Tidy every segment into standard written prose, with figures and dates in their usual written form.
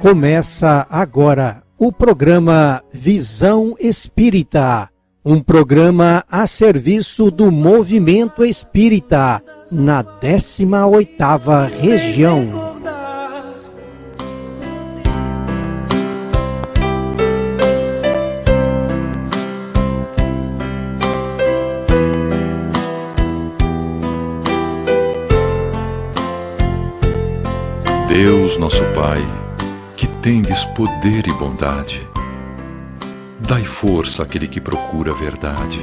Começa agora o programa Visão Espírita, um programa a serviço do movimento espírita na 18ª região. Deus, nosso Pai, que tendes poder e bondade, dai força àquele que procura a verdade.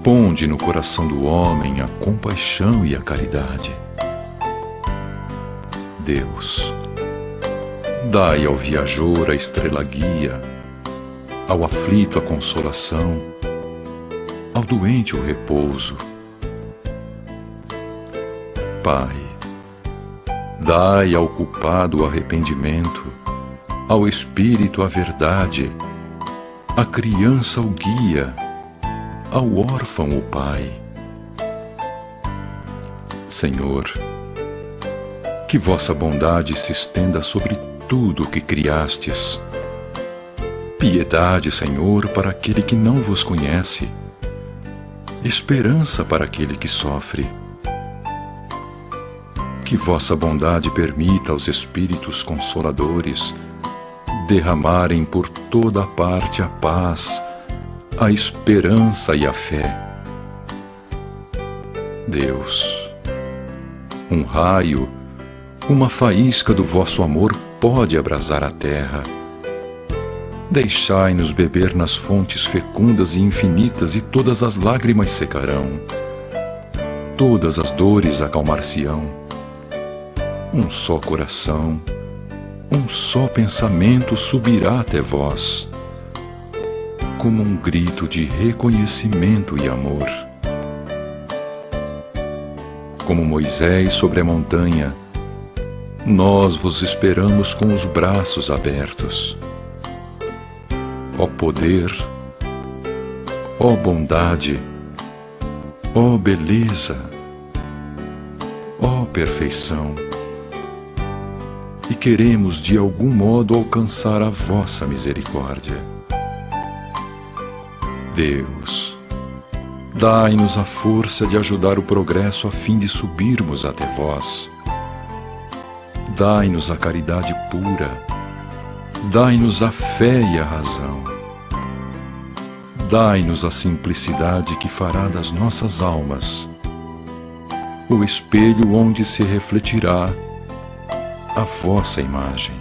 Ponde no coração do homem a compaixão e a caridade. Deus, dai ao viajor a estrela guia, ao aflito a consolação, ao doente o repouso. Pai, dai ao culpado o arrependimento, ao espírito a verdade, à criança o guia, ao órfão o pai. Senhor, que vossa bondade se estenda sobre tudo o que criastes. Piedade, Senhor, para aquele que não vos conhece, esperança para aquele que sofre. Que vossa bondade permita aos Espíritos Consoladores derramarem por toda a parte a paz, a esperança e a fé. Deus, um raio, uma faísca do vosso amor pode abrasar a terra. Deixai-nos beber nas fontes fecundas e infinitas, e todas as lágrimas secarão, todas as dores acalmar-se-ão. Um só coração, um só pensamento subirá até vós, como um grito de reconhecimento e amor. Como Moisés sobre a montanha, nós vos esperamos com os braços abertos. Ó poder, ó bondade, ó beleza, ó perfeição. E queremos de algum modo alcançar a vossa misericórdia. Deus, dai-nos a força de ajudar o progresso a fim de subirmos até vós. Dai-nos a caridade pura, dai-nos a fé e a razão. Dai-nos a simplicidade que fará das nossas almas o espelho onde se refletirá a vossa imagem.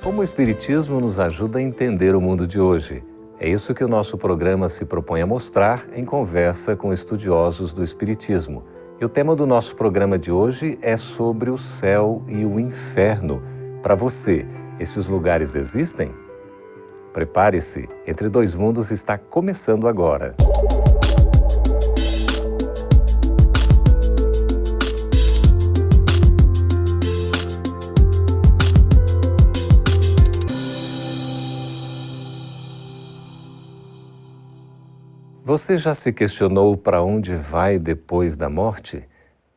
Como o Espiritismo nos ajuda a entender o mundo de hoje? É isso que o nosso programa se propõe a mostrar em conversa com estudiosos do Espiritismo. E o tema do nosso programa de hoje é sobre o céu e o inferno. Para você, esses lugares existem? Prepare-se, Entre Dois Mundos está começando agora. Você já se questionou para onde vai depois da morte?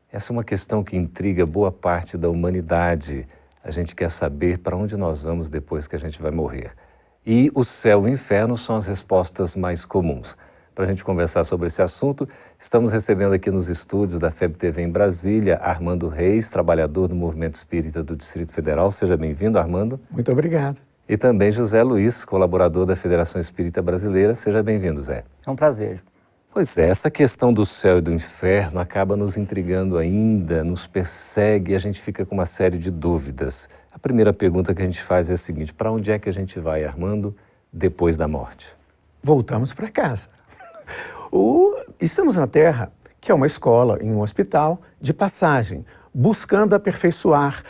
Essa é uma questão que intriga boa parte da humanidade. A gente quer saber para onde nós vamos depois que a gente vai morrer. E o céu e o inferno são as respostas mais comuns. Para a gente conversar sobre esse assunto, estamos recebendo aqui nos estúdios da FEB TV em Brasília, Armando Reis, trabalhador do Movimento Espírita do Distrito Federal. Seja bem-vindo, Armando. Muito obrigado. E também José Luiz, colaborador da Federação Espírita Brasileira. Seja bem-vindo, Zé. É um prazer. Pois é, essa questão do céu e do inferno acaba nos intrigando ainda, nos persegue e a gente fica com uma série de dúvidas. A primeira pergunta que a gente faz é a seguinte: para onde é que a gente vai, Armando, depois da morte? Voltamos para casa. Estamos na Terra, que é uma escola, em um hospital, de passagem, buscando aperfeiçoar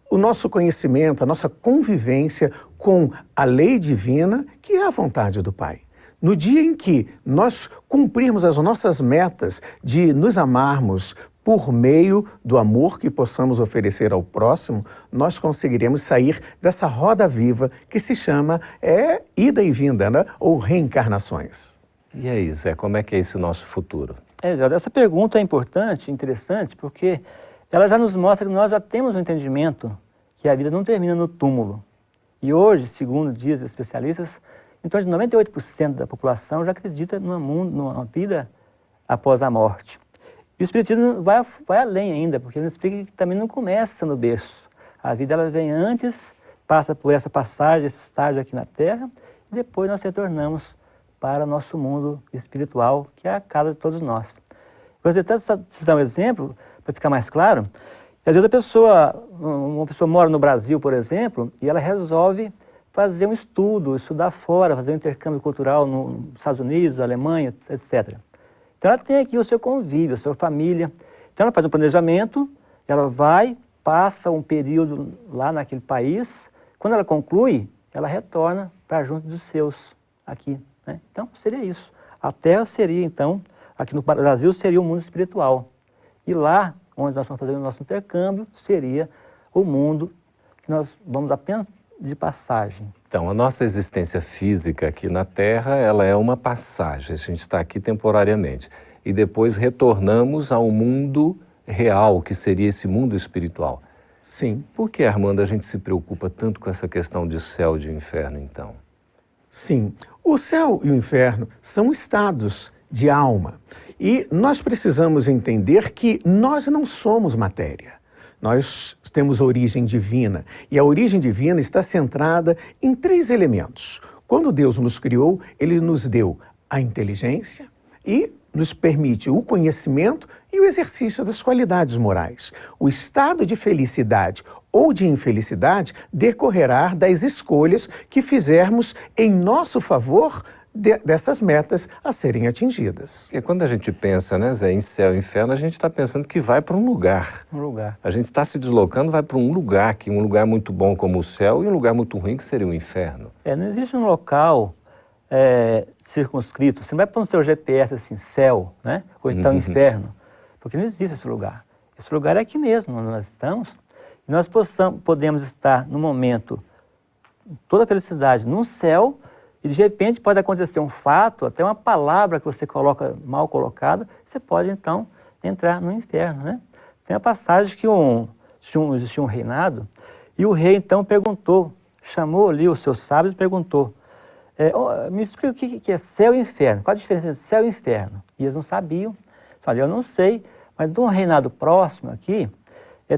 o nosso conhecimento, a nossa convivência com a lei divina, que é a vontade do Pai. No dia em que nós cumprirmos as nossas metas de nos amarmos por meio do amor que possamos oferecer ao próximo, nós conseguiremos sair dessa roda viva que se chama ida e vinda, né? Ou reencarnações. E aí, Zé, como é que é esse nosso futuro? Zé, essa pergunta é importante, interessante, porque ela já nos mostra que nós já temos um entendimento que a vida não termina no túmulo. E hoje, segundo dizem os especialistas, em torno de 98% da população já acredita numa vida após a morte. E o Espiritismo vai além ainda, porque ele explica que também não começa no berço. A vida ela vem antes, passa por essa passagem, esse estágio aqui na Terra, e depois nós retornamos para o nosso mundo espiritual, que é a casa de todos nós. Gostaria até de dar um exemplo, para ficar mais claro. Às vezes uma pessoa mora no Brasil, por exemplo, e ela resolve fazer um estudo, estudar fora, fazer um intercâmbio cultural nos Estados Unidos, Alemanha, etc. Então ela tem aqui o seu convívio, a sua família. Então ela faz um planejamento, ela vai, passa um período lá naquele país. Quando ela conclui, ela retorna para junto dos seus aqui, né? Então seria isso. A Terra seria então, aqui no Brasil, seria o mundo espiritual. E lá, onde nós vamos fazer o nosso intercâmbio, seria o mundo que nós vamos apenas de passagem. Então, a nossa existência física aqui na Terra, ela é uma passagem. A gente está aqui temporariamente. E depois retornamos ao mundo real, que seria esse mundo espiritual. Sim. Por que, Armando, a gente se preocupa tanto com essa questão de céu e de inferno, então? Sim. O céu e o inferno são estados de alma. E nós precisamos entender que nós não somos matéria. Nós temos origem divina, e a origem divina está centrada em 3 elementos. Quando Deus nos criou, Ele nos deu a inteligência e nos permite o conhecimento e o exercício das qualidades morais. O estado de felicidade ou de infelicidade decorrerá das escolhas que fizermos em nosso favor dessas metas a serem atingidas. Porque quando a gente pensa, né, Zé, em céu e inferno, a gente está pensando que vai para um lugar. Um lugar. A gente está se deslocando, vai para um lugar, que um lugar muito bom como o céu e um lugar muito ruim que seria o inferno. Não existe um local circunscrito. Você não vai pôr no seu GPS assim, céu, né? Ou então inferno, porque não existe esse lugar. Esse lugar é aqui mesmo, onde nós estamos. E nós podemos estar, no momento, toda a felicidade no céu, e de repente pode acontecer um fato, até uma palavra que você coloca mal colocada, você pode então entrar no inferno, né? Tem a passagem que existia um reinado, e o rei então perguntou, chamou ali os seus sábios e perguntou, me explica o que é céu e inferno, qual a diferença entre céu e inferno? E eles não sabiam. Falei, eu não sei, mas de um reinado próximo aqui,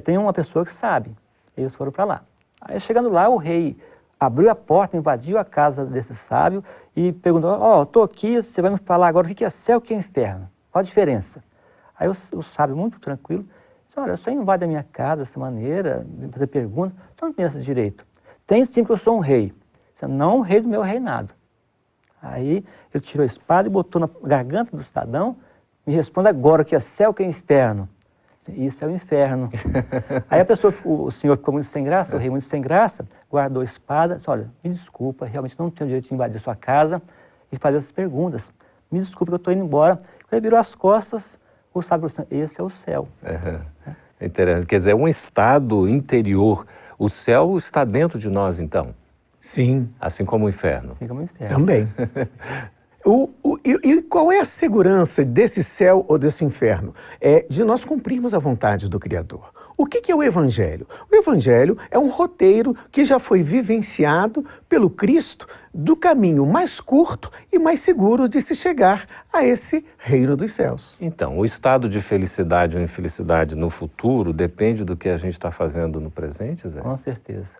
tem uma pessoa que sabe. Eles foram para lá. Aí chegando lá, o rei abriu a porta, invadiu a casa desse sábio e perguntou, estou aqui, você vai me falar agora o que é céu e o que é inferno? Qual a diferença? Aí o sábio, muito tranquilo, disse, olha, só invade a minha casa dessa maneira, me fazer pergunta, então não tem esse direito. Tem sim, que eu sou um rei. Não o rei do meu reinado. Aí ele tirou a espada e botou na garganta do cidadão, me responde agora o que é céu e o que é inferno. Isso é o inferno. Aí o senhor ficou muito sem graça, o rei muito sem graça, guardou a espada, disse, olha, me desculpa, realmente não tenho o direito de invadir sua casa e fazer essas perguntas. Me desculpa que eu estou indo embora. Quando ele virou as costas, o sábio falou assim, esse é o céu. Interessante. Quer dizer, é um estado interior. O céu está dentro de nós, então? Sim. Assim como o inferno? Assim como o inferno. Também. E qual é a segurança desse céu ou desse inferno? É de nós cumprirmos a vontade do Criador. O que é o Evangelho? O Evangelho é um roteiro que já foi vivenciado pelo Cristo do caminho mais curto e mais seguro de se chegar a esse reino dos céus. Então, o estado de felicidade ou infelicidade no futuro depende do que a gente está fazendo no presente, Zé? Com certeza.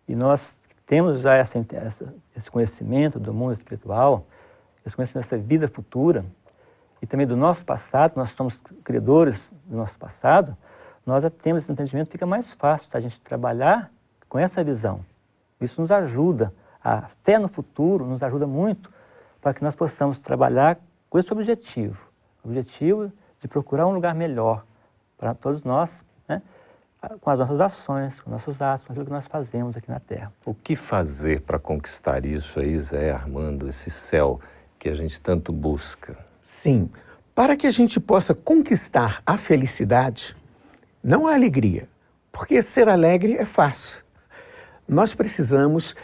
E nós temos já esse conhecimento do mundo espiritual, esse conhecimento dessa vida futura, e também do nosso passado, nós somos credores do nosso passado, nós já temos esse entendimento, fica mais fácil a gente trabalhar com essa visão. Isso nos ajuda, a fé no futuro nos ajuda muito para que nós possamos trabalhar com esse objetivo, o objetivo de procurar um lugar melhor para todos nós, né? Com as nossas ações, com nossos atos, com aquilo que nós fazemos aqui na Terra. O que fazer para conquistar isso aí, Zé Armando, esse céu que a gente tanto busca? Sim, para que a gente possa conquistar a felicidade, não a alegria, porque ser alegre é fácil. Nós precisamos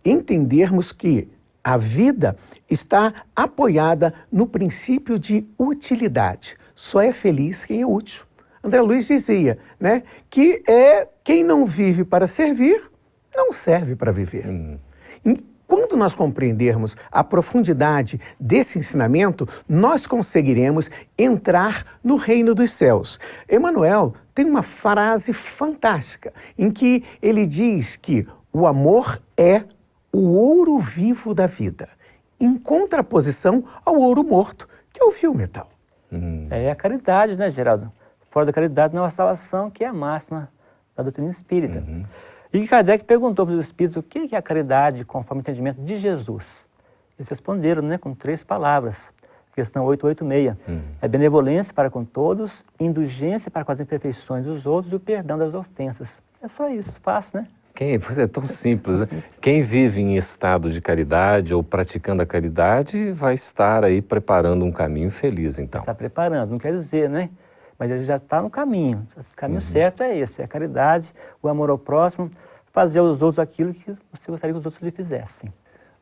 entendermos que a vida está apoiada no princípio de utilidade. Só é feliz quem é útil. André Luiz dizia, né, que quem não vive para servir, não serve para viver. Quando nós compreendermos a profundidade desse ensinamento, nós conseguiremos entrar no reino dos céus. Emmanuel tem uma frase fantástica, em que ele diz que o amor é o ouro vivo da vida, em contraposição ao ouro morto, que é o fio metal. É a caridade, né, Geraldo? Fora da caridade não há salvação, que é a máxima da doutrina espírita. E Kardec perguntou para os espíritos o que é a caridade conforme o entendimento de Jesus. Eles responderam, né, com 3 palavras. Questão 886. É benevolência para com todos, indulgência para com as imperfeições dos outros e o perdão das ofensas. É só isso, fácil, né? Pois é tão simples, né? Quem vive em estado de caridade ou praticando a caridade vai estar aí preparando um caminho feliz, então. Está preparando, não quer dizer, né? Mas ele já está no caminho. O caminho certo é esse, é a caridade, o amor ao próximo, fazer aos outros aquilo que você gostaria que os outros lhe fizessem.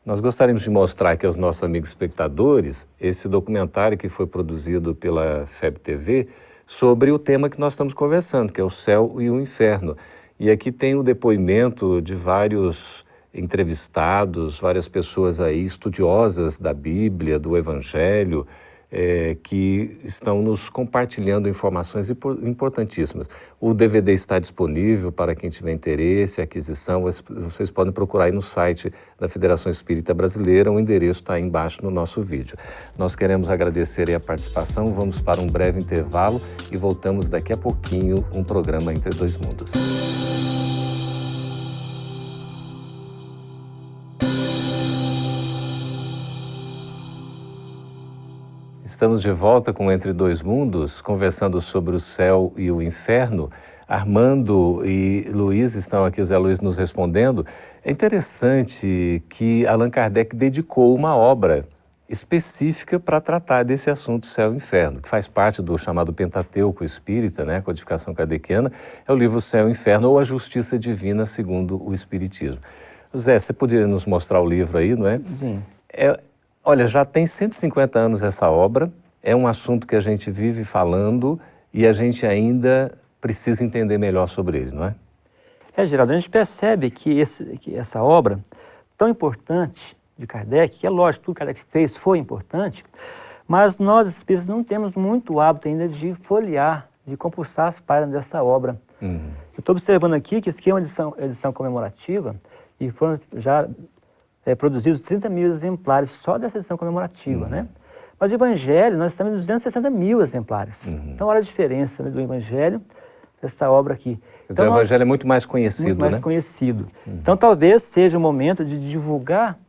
Nós gostaríamos de mostrar aqui aos nossos amigos espectadores esse documentário que foi produzido pela FEB TV sobre o tema que nós estamos conversando, que é o céu e o inferno. E aqui tem o depoimento de vários entrevistados, várias pessoas aí estudiosas da Bíblia, do Evangelho, que estão nos compartilhando informações importantíssimas. O DVD está disponível para quem tiver interesse, aquisição, vocês podem procurar aí no site da Federação Espírita Brasileira, o endereço está aí embaixo no nosso vídeo. Nós queremos agradecer aí a participação, vamos para um breve intervalo e voltamos daqui a pouquinho um programa Entre Dois Mundos. Estamos de volta com Entre Dois Mundos, conversando sobre o céu e o inferno. Armando e Luiz estão aqui, o Zé Luiz nos respondendo. É interessante que Allan Kardec dedicou uma obra específica para tratar desse assunto céu e inferno, que faz parte do chamado Pentateuco Espírita, né, codificação kardeciana, é o livro Céu e Inferno ou a Justiça Divina segundo o Espiritismo. Zé, você poderia nos mostrar o livro aí, não é? Sim. Olha, já tem 150 anos essa obra, é um assunto que a gente vive falando e a gente ainda precisa entender melhor sobre ele, não é? Geraldo, a gente percebe que essa obra tão importante de Kardec, que é lógico, tudo que Kardec fez foi importante, mas nós espíritas não temos muito hábito ainda de folhear, de compulsar as páginas dessa obra. Eu estou observando aqui que isso aqui é uma edição comemorativa e foram já produzidos 30 mil exemplares só dessa edição comemorativa, né? Mas o Evangelho, nós estamos em 260 mil exemplares. Então, olha a diferença, né, do Evangelho, dessa obra aqui. Então, o Evangelho é muito mais conhecido, muito mais né? Conhecido. Então, talvez seja o momento de divulgar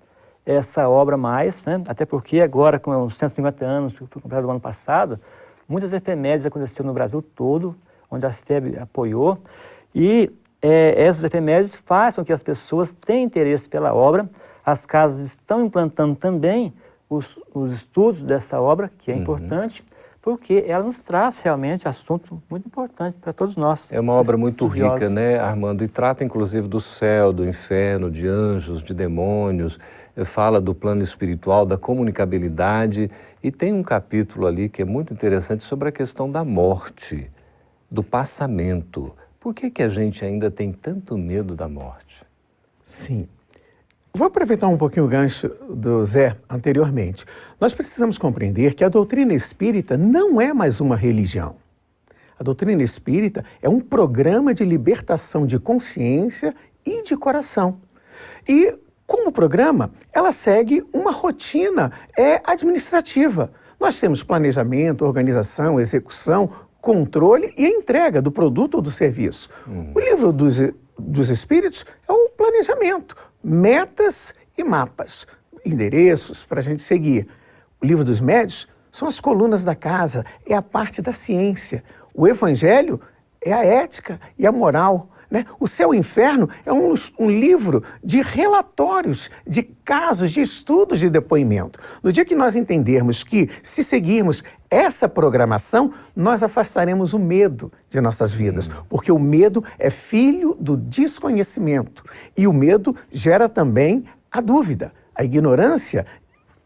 essa obra mais, né? Até porque agora, com os 150 anos, que foi comprado no ano passado, muitas efemérides aconteceram no Brasil todo, onde a FEB apoiou, e essas efemérides fazem com que as pessoas tenham interesse pela obra. As casas estão implantando também os estudos dessa obra, que é importante, porque ela nos traz realmente assuntos muito importantes para todos nós. É uma obra muito rica, né, Armando? E trata inclusive do céu, do inferno, de anjos, de demônios, fala do plano espiritual, da comunicabilidade, e tem um capítulo ali que é muito interessante sobre a questão da morte, do passamento. Por que a gente ainda tem tanto medo da morte? Sim. Vou aproveitar um pouquinho o gancho do Zé anteriormente. Nós precisamos compreender que a doutrina espírita não é mais uma religião. A doutrina espírita é um programa de libertação de consciência e de coração. E, como programa, ela segue uma rotina administrativa. Nós temos planejamento, organização, execução, controle e a entrega do produto ou do serviço. O livro dos Espíritos é o planejamento, metas e mapas, endereços para a gente seguir. O livro dos Médiuns são as colunas da casa, é a parte da ciência. O Evangelho é a ética e a moral. Né? O Céu e o Inferno é um livro de relatórios, de casos, de estudos, de depoimento. No dia que nós entendermos que, se seguirmos essa programação, nós afastaremos o medo de nossas vidas, porque o medo é filho do desconhecimento. E o medo gera também a dúvida. A ignorância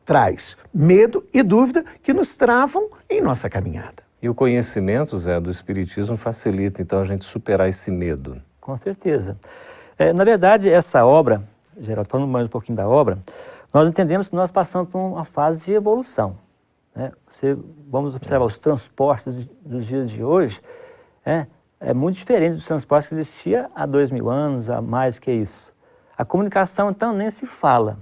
traz medo e dúvida que nos travam em nossa caminhada. E o conhecimento, Zé, do Espiritismo facilita, então, a gente superar esse medo. Com certeza. Na verdade, essa obra, Geraldo, falando mais um pouquinho da obra, nós entendemos que nós passamos por uma fase de evolução. Né? Vamos observar os transportes dos dias de hoje, é muito diferente dos transportes que existia há 2000 anos, há mais que isso. A comunicação, então, nem se fala.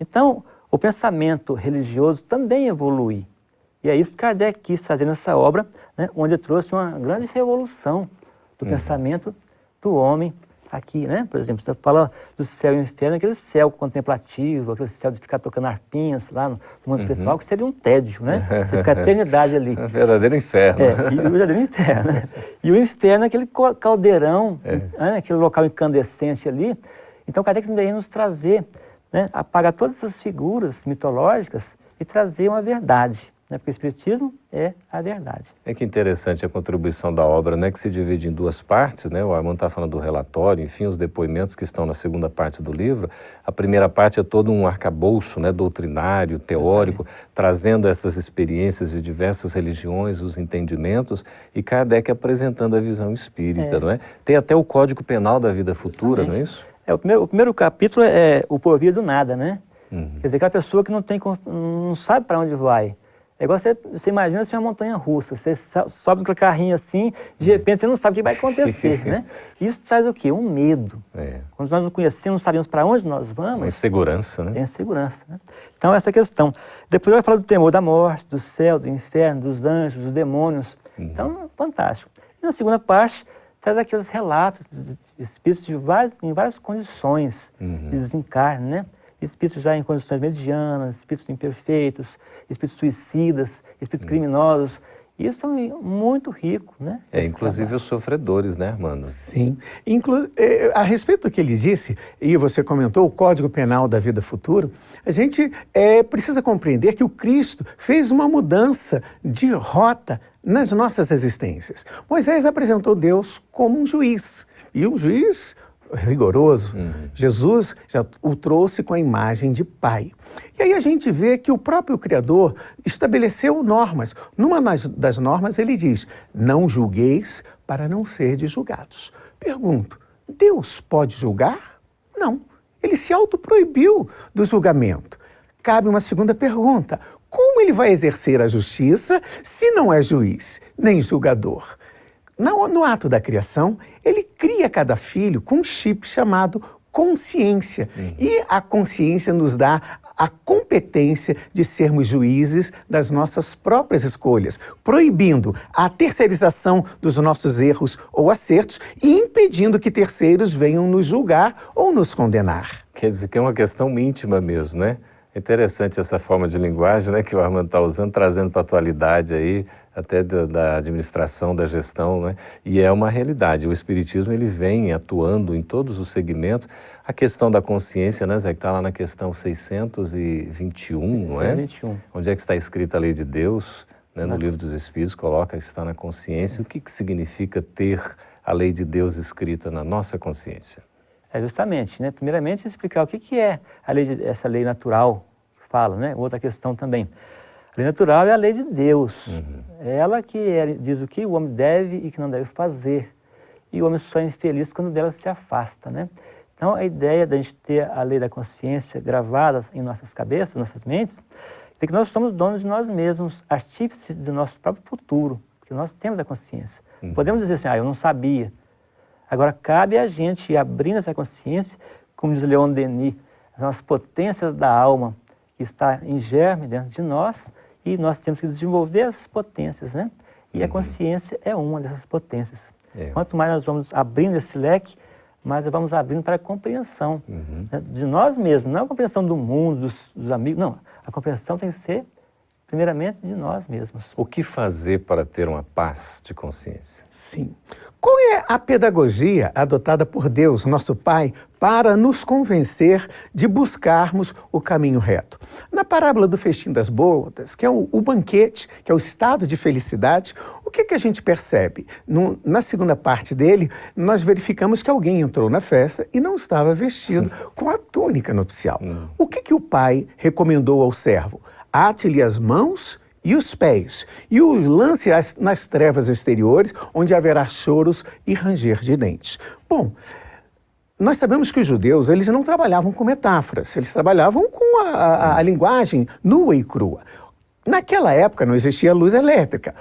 Então, o pensamento religioso também evolui. E é isso que Kardec quis fazer nessa obra, né, onde trouxe uma grande revolução do pensamento do homem aqui, né? Por exemplo, você fala do céu e inferno, aquele céu contemplativo, aquele céu de ficar tocando arpinhas lá no mundo espiritual, que seria um tédio, né? Você fica a eternidade ali. É um verdadeiro inferno. E o verdadeiro inferno, né? E o inferno é aquele caldeirão, né? Aquele local incandescente ali. Então, Kardec deveria nos trazer, né? Apagar todas essas figuras mitológicas e trazer uma verdade. Porque o Espiritismo é a verdade. É que interessante a contribuição da obra, né, que se divide em duas partes, né? O Armando está falando do relatório, enfim, os depoimentos que estão na segunda parte do livro. A primeira parte é todo um arcabouço, né, doutrinário, teórico, trazendo essas experiências de diversas religiões, os entendimentos, e Kardec apresentando a visão espírita, não é? Tem até o Código Penal da Vida Futura, não é isso? O primeiro capítulo é o porvir do nada, né? Quer dizer, aquela pessoa que não sabe para onde vai. É igual você imagina assim, uma montanha russa, você sobe naquele carrinho assim, de repente você não sabe o que vai acontecer, né? Isso traz o quê? Um medo. Quando nós não conhecemos, não sabemos para onde nós vamos... Uma insegurança, né? É insegurança, né? Então, essa questão. Depois vai falar do temor da morte, do céu, do inferno, dos anjos, dos demônios. Então, fantástico. E na segunda parte, traz aqueles relatos de espíritos em várias condições de desencarne, né? Espíritos já em condições medianas, espíritos imperfeitos, espíritos suicidas, espíritos criminosos. Isso é muito rico, né? Inclusive os sofredores, né, Armando? Sim. A respeito do que ele disse, e você comentou o Código Penal da Vida Futura, a gente precisa compreender que o Cristo fez uma mudança de rota nas nossas existências. Moisés apresentou Deus como um juiz, e um juiz rigoroso. Jesus já o trouxe com a imagem de pai. E aí a gente vê que o próprio Criador estabeleceu normas. Numa das normas ele diz, não julgueis para não serdes julgados. Pergunto, Deus pode julgar? Não. Ele se autoproibiu do julgamento. Cabe uma segunda pergunta, como ele vai exercer a justiça se não é juiz, nem julgador? No ato da criação, ele cria cada filho com um chip chamado consciência. E a consciência nos dá a competência de sermos juízes das nossas próprias escolhas, proibindo a terceirização dos nossos erros ou acertos e impedindo que terceiros venham nos julgar ou nos condenar. Quer dizer que é uma questão íntima mesmo, né? É interessante essa forma de linguagem, né, que o Armando está usando, trazendo para a atualidade aí, até da administração, da gestão, né? E é uma realidade. O Espiritismo, ele vem atuando em todos os segmentos. A questão da consciência, né, Zé, que está lá na questão 621, não é? 621. Onde é que está escrita a lei de Deus, né? No Livro dos Espíritos, coloca que está na consciência. O que significa ter a lei de Deus escrita na nossa consciência? Justamente, né? Primeiramente, explicar o que é essa lei natural que fala, né? Outra questão também. A lei natural é a lei de Deus. É ela que diz o que o homem deve e que não deve fazer. E o homem só é infeliz quando dela se afasta, né? Então, a ideia da gente ter a lei da consciência gravada em nossas cabeças, nossas mentes, é que nós somos donos de nós mesmos, artífices do nosso próprio futuro, porque nós temos a consciência. Podemos dizer assim, eu não sabia. Agora, cabe a gente ir abrindo essa consciência, como diz Leon Denis, as potências da alma, que está em germe dentro de nós, e nós temos que desenvolver essas potências, né? E a consciência é uma dessas potências. Quanto mais nós vamos abrindo esse leque, mais nós vamos abrindo para a compreensão né, de nós mesmos, não a compreensão do mundo, dos amigos, não. A compreensão tem que ser, primeiramente, de nós mesmos. O que fazer para ter uma paz de consciência? Sim. Qual é a pedagogia adotada por Deus, nosso Pai, para nos convencer de buscarmos o caminho reto? Na parábola do festim das bodas, que é o banquete, que é o estado de felicidade, o que a gente percebe? Na segunda parte dele, nós verificamos que alguém entrou na festa e não estava vestido com a túnica nupcial. O que o pai recomendou ao servo? Ate-lhe as mãos e os pés, e os lance nas trevas exteriores, onde haverá choros e ranger de dentes. Bom, nós sabemos que os judeus, eles não trabalhavam com metáforas, eles trabalhavam com a linguagem nua e crua. Naquela época não existia luz elétrica,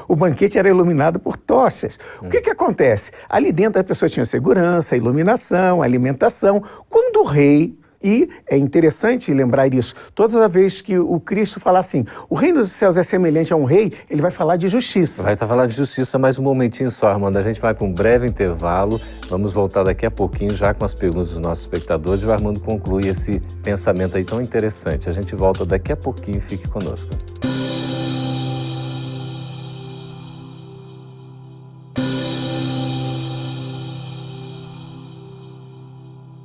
o banquete era iluminado por tochas. O que acontece? Ali dentro a pessoa tinha segurança, iluminação, alimentação. Quando o rei... E é interessante lembrar isso. Toda vez que o Cristo fala assim, o reino dos céus é semelhante a um rei, ele vai falar de justiça. Vai estar falando de justiça, mais um momentinho só, Armando. A gente vai para um breve intervalo. Vamos voltar daqui a pouquinho já com as perguntas dos nossos espectadores. E o Armando conclui esse pensamento aí tão interessante. A gente volta daqui a pouquinho. Fique conosco.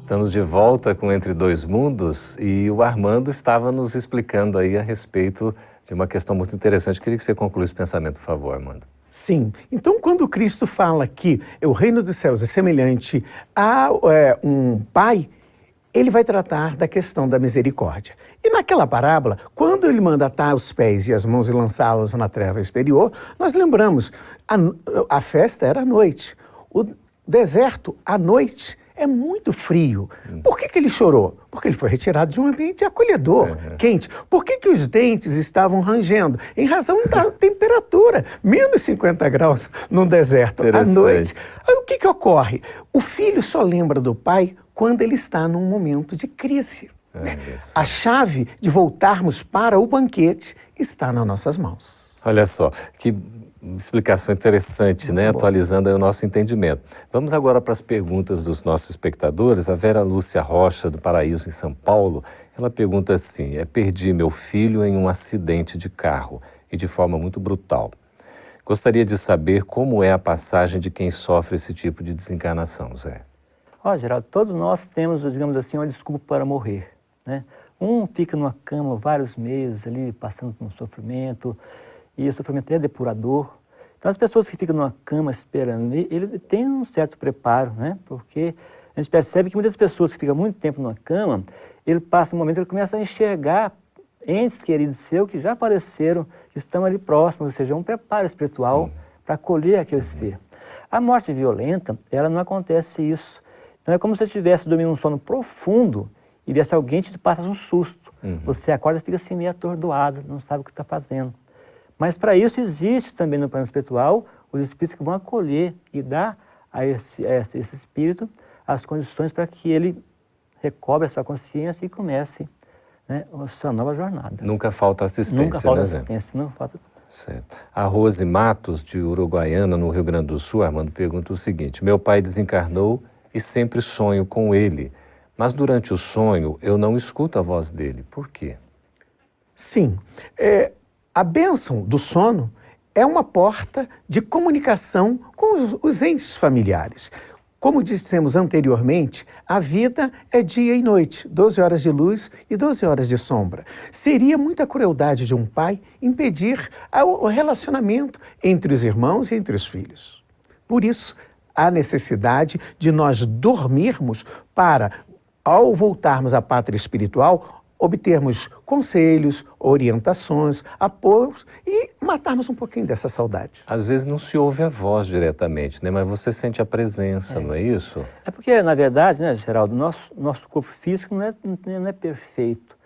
Estamos de volta com Entre Dois Mundos e o Armando estava nos explicando aí a respeito de uma questão muito interessante. Queria que você concluísse o pensamento, por favor, Armando. Sim. Então, quando Cristo fala que o reino dos céus é semelhante a um pai, ele vai tratar da questão da misericórdia. E naquela parábola, quando ele manda atar os pés e as mãos e lançá-los na treva exterior, nós lembramos, a festa era à noite. O deserto, à noite, é muito frio. Por que ele chorou? Porque ele foi retirado de um ambiente acolhedor, quente. Por que os dentes estavam rangendo? Em razão da temperatura, menos 50 graus no deserto à noite. Aí o que ocorre? O filho só lembra do pai quando ele está num momento de crise. A chave de voltarmos para o banquete está nas nossas mãos. Olha só, que explicação interessante, né? Atualizando aí o nosso entendimento. Vamos agora para as perguntas dos nossos espectadores. A Vera Lúcia Rocha, do Paraíso, em São Paulo, ela pergunta assim, perdi meu filho em um acidente de carro e de forma muito brutal. Gostaria de saber como é a passagem de quem sofre esse tipo de desencarnação, Zé. Geraldo, todos nós temos, digamos assim, uma desculpa para morrer, né? Um fica numa cama vários meses ali, passando por um sofrimento, e o sofrimento é depurador. Então, as pessoas que ficam numa cama esperando, ele tem um certo preparo, né? Porque a gente percebe que muitas pessoas que ficam muito tempo numa cama, ele passa um momento, ele começa a enxergar entes queridos seus que já apareceram, que estão ali próximos, ou seja, um preparo espiritual para acolher aquele ser. A morte violenta, ela não acontece isso. Então, é como se você estivesse dormindo um sono profundo e viesse alguém te passa um susto. Você acorda e fica assim meio atordoado, não sabe o que está fazendo. Mas para isso existe também no plano espiritual os espíritos que vão acolher e dar a esse espírito as condições para que ele recobre a sua consciência e comece, né, a sua nova jornada. Nunca falta assistência, Nunca falta né, assistência, não falta. Certo. A Rose Matos, de Uruguaiana, no Rio Grande do Sul, Armando, pergunta o seguinte: meu pai desencarnou e sempre sonho com ele, mas durante o sonho eu não escuto a voz dele. Por quê? Sim. A bênção do sono é uma porta de comunicação com os entes familiares. Como dissemos anteriormente, a vida é dia e noite, 12 horas de luz e 12 horas de sombra. Seria muita crueldade de um pai impedir o relacionamento entre os irmãos e entre os filhos. Por isso, há necessidade de nós dormirmos para, ao voltarmos à pátria espiritual, obtermos conselhos, orientações, apoios e matarmos um pouquinho dessa saudade. Às vezes não se ouve a voz diretamente, né? Mas você sente a presença, não é isso? É porque, na verdade, né, Geraldo, nosso corpo físico não é perfeito.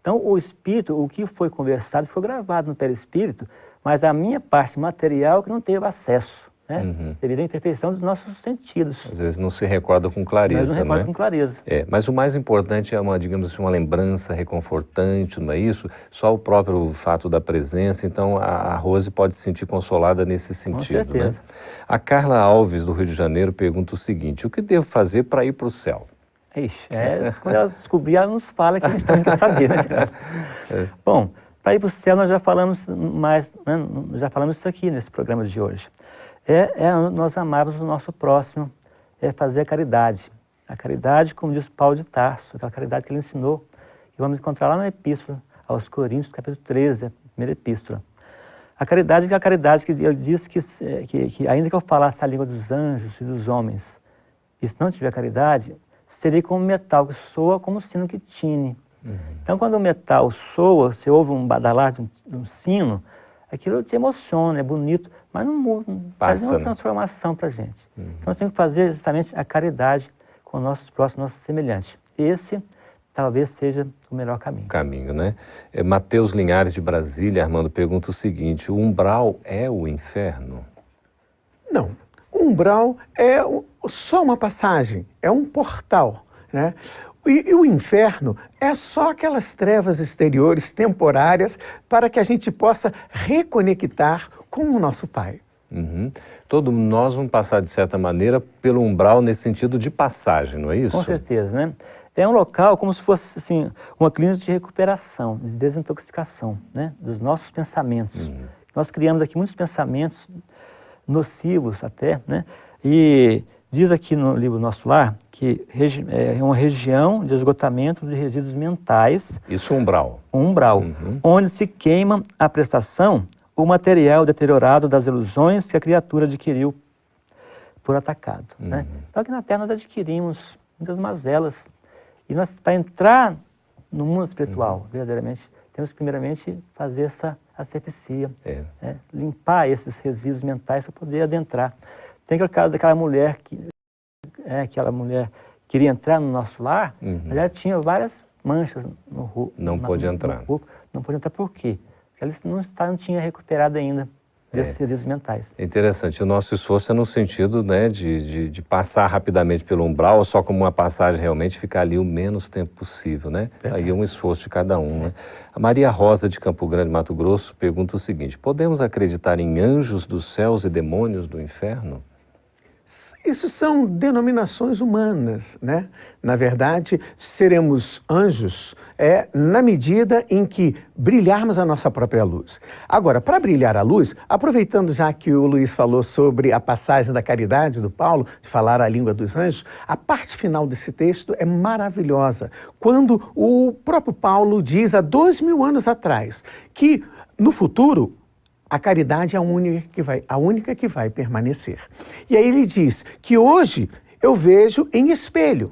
Então, o espírito, o que foi conversado, foi gravado no perispírito, mas a minha parte material que não teve acesso. né? Devido à imperfeição dos nossos sentidos. Às vezes não se recorda com clareza, Mas não recorda né? com clareza. Mas o mais importante é digamos assim, uma lembrança reconfortante, não é isso? Só o próprio fato da presença, então a Rose pode se sentir consolada nesse sentido. Com certeza. Né? A Carla Alves, do Rio de Janeiro, pergunta o seguinte: o que devo fazer para ir para o céu? Ixi, quando ela descobrir, ela nos fala que a gente também quer saber, né? Bom, para ir para o céu nós já falamos mais, né? Já falamos isso aqui nesse programa de hoje. Nós amarmos o nosso próximo, fazer a caridade. A caridade, como diz Paulo de Tarso, aquela caridade que ele ensinou, que vamos encontrar lá na Epístola aos Coríntios, capítulo 13, a primeira epístola. A caridade é a caridade que ele diz que ainda que eu falasse a língua dos anjos e dos homens, e se não tiver caridade, seria como um metal que soa como um sino que tine. Então, quando o metal soa, você ouve um badalar de um sino, aquilo te emociona, é bonito, mas não faz nenhuma transformação para a gente. Então, nós temos que fazer justamente a caridade com os nossos próximos, nossos semelhantes. Esse talvez seja o melhor caminho. Né? Mateus Linhares, de Brasília, Armando, pergunta o seguinte: o umbral é o inferno? Não. O umbral é só uma passagem, é um portal, né? E o inferno é só aquelas trevas exteriores, temporárias, para que a gente possa reconectar com o nosso Pai. Todos nós vamos passar, de certa maneira, pelo umbral nesse sentido de passagem, não é isso? Com certeza, né? É um local como se fosse assim, uma clínica de recuperação, de desintoxicação, né? Dos nossos pensamentos. Nós criamos aqui muitos pensamentos nocivos até, né? E diz aqui no livro Nosso Lar que é uma região de esgotamento de resíduos mentais. Isso é umbral. Onde se queima a prestação, o material deteriorado das ilusões que a criatura adquiriu por atacado. Né? Então aqui na Terra nós adquirimos muitas mazelas. E nós, para entrar no mundo espiritual, verdadeiramente, temos que primeiramente fazer essa asepsia, limpar esses resíduos mentais para poder adentrar. Tem aquele caso daquela mulher aquela mulher queria entrar no nosso lar, mas ela tinha várias manchas no corpo. Não pôde entrar. Não pôde entrar por quê? Porque ela não tinha recuperado ainda desses resíduos mentais. É interessante. O nosso esforço é no sentido, né, de passar rapidamente pelo umbral, ou só como uma passagem realmente, ficar ali o menos tempo possível, né? Aí é um esforço de cada um, né? A Maria Rosa, de Campo Grande, Mato Grosso, pergunta o seguinte: podemos acreditar em anjos dos céus e demônios do inferno? Isso são denominações humanas, né? Na verdade, seremos anjos na medida em que brilharmos a nossa própria luz. Agora, para brilhar a luz, aproveitando já que o Luiz falou sobre a passagem da caridade do Paulo, de falar a língua dos anjos, a parte final desse texto é maravilhosa. Quando o próprio Paulo diz, há 2000 anos atrás, que no futuro a caridade é a única que vai permanecer. E aí ele diz que hoje eu vejo em espelho.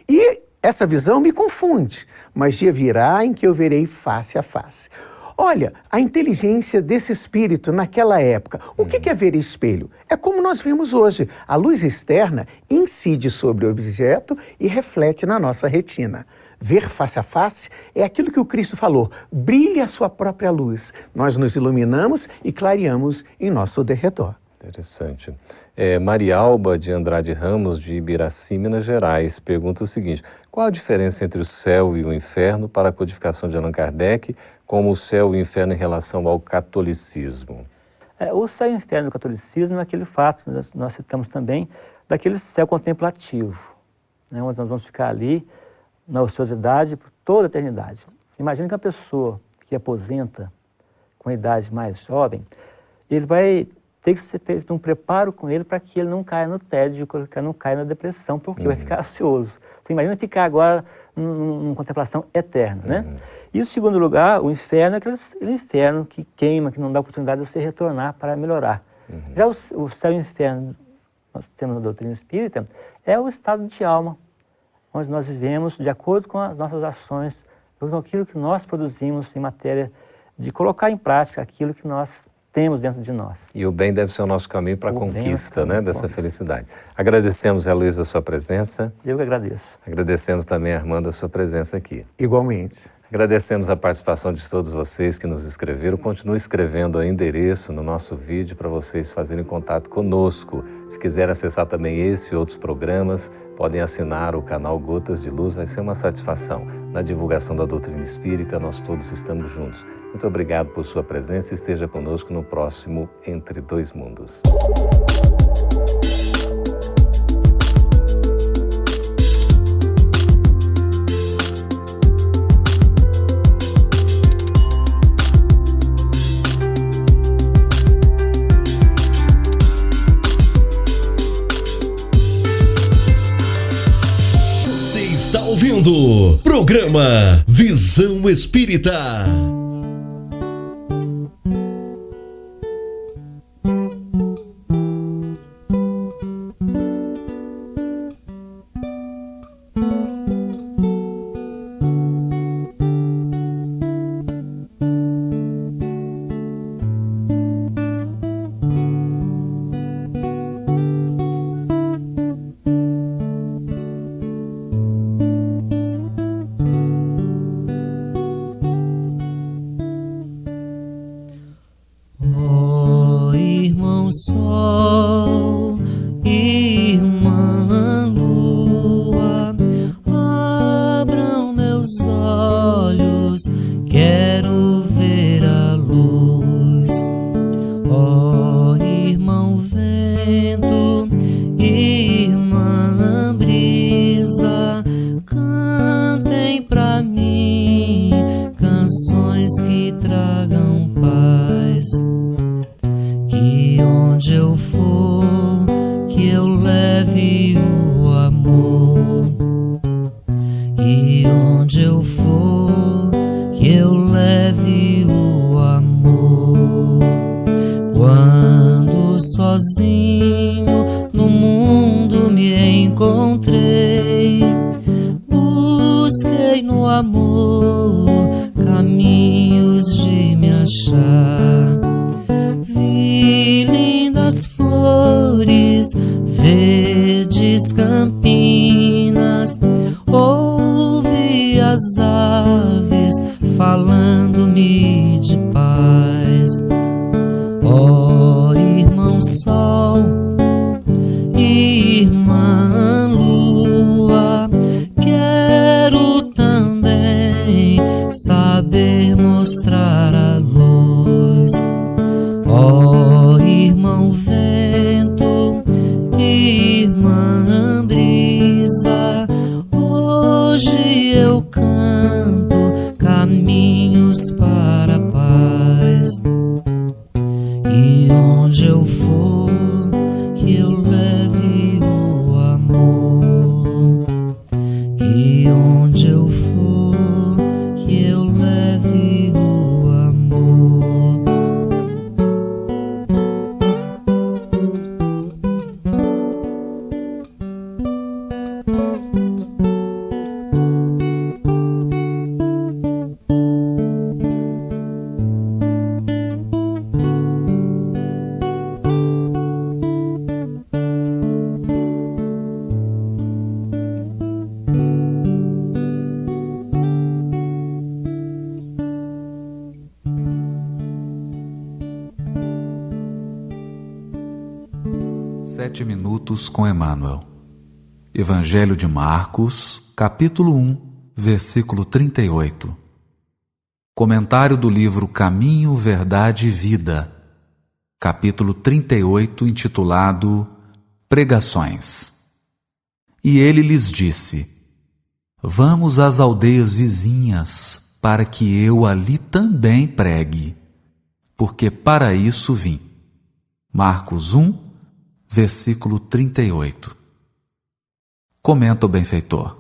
E essa visão me confunde, mas dia virá em que eu verei face a face. Olha, a inteligência desse espírito naquela época. O que é ver espelho? É como nós vemos hoje. A luz externa incide sobre o objeto e reflete na nossa retina. Ver face a face é aquilo que o Cristo falou: brilhe a sua própria luz. Nós nos iluminamos e clareamos em nosso derredor. Interessante. Maria Alba, de Andrade Ramos, de Ibiraci, Minas Gerais, pergunta o seguinte: qual a diferença entre o céu e o inferno para a codificação de Allan Kardec, como o céu e o inferno em relação ao catolicismo? O céu e o inferno do catolicismo é aquele fato, nós citamos também, daquele céu contemplativo, né, onde nós vamos ficar ali na ociosidade por toda a eternidade. Imagina que a pessoa que aposenta com a idade mais jovem, ele vai ter que ser feito um preparo com ele para que ele não caia no tédio, que ele não caia na depressão, porque vai ficar ansioso. Você imagina ficar agora numa contemplação eterna, né? E o segundo lugar, o inferno, é aquele inferno que queima, que não dá oportunidade de você retornar para melhorar. Já o céu e o inferno, nós temos na doutrina espírita, é o estado de alma, onde nós vivemos de acordo com as nossas ações, com aquilo que nós produzimos em matéria de colocar em prática aquilo que nós temos dentro de nós. E o bem deve ser o nosso caminho para a conquista, né, dessa felicidade. Agradecemos, Luiz, a sua presença. Eu que agradeço. Agradecemos também, Armando, a sua presença aqui. Igualmente. Agradecemos a participação de todos vocês que nos escreveram. Continue escrevendo o endereço no nosso vídeo para vocês fazerem contato conosco. Se quiser acessar também esse e outros programas, podem assinar o canal Gotas de Luz, vai ser uma satisfação. Na divulgação da doutrina espírita, nós todos estamos juntos. Muito obrigado por sua presença e esteja conosco no próximo Entre Dois Mundos. Está ouvindo programa Visão Espírita. Sol, irmã lua, abram meus olhos, quero ver a luz. Ó irmão vento, irmã brisa, cantem pra mim canções que tragam paz. Que onde eu for, que eu leve o amor. Que onde eu for, que eu leve o amor. Quando sozinho no mundo me encontrei, busquei no amor caminhos de me achar. Vi lindas flores, verdes campinas, ouvi as aves falando-me de paz. Ó irmão sol, irmã lua, quero também saber mostrar a luz. Ó irmão vento, irmã brisa, hoje eu canto caminhos para a paz. E onde eu for, que eu leve o amor. Que onde eu for, que eu leve o amor. Sete Minutos com Emmanuel. Evangelho de Marcos, capítulo 1, versículo 38. Comentário do livro Caminho, Verdade e Vida, capítulo 38, intitulado Pregações. E ele lhes disse: Vamos às aldeias vizinhas, para que eu ali também pregue, porque para isso vim. Marcos 1, versículo 38. Comenta o benfeitor.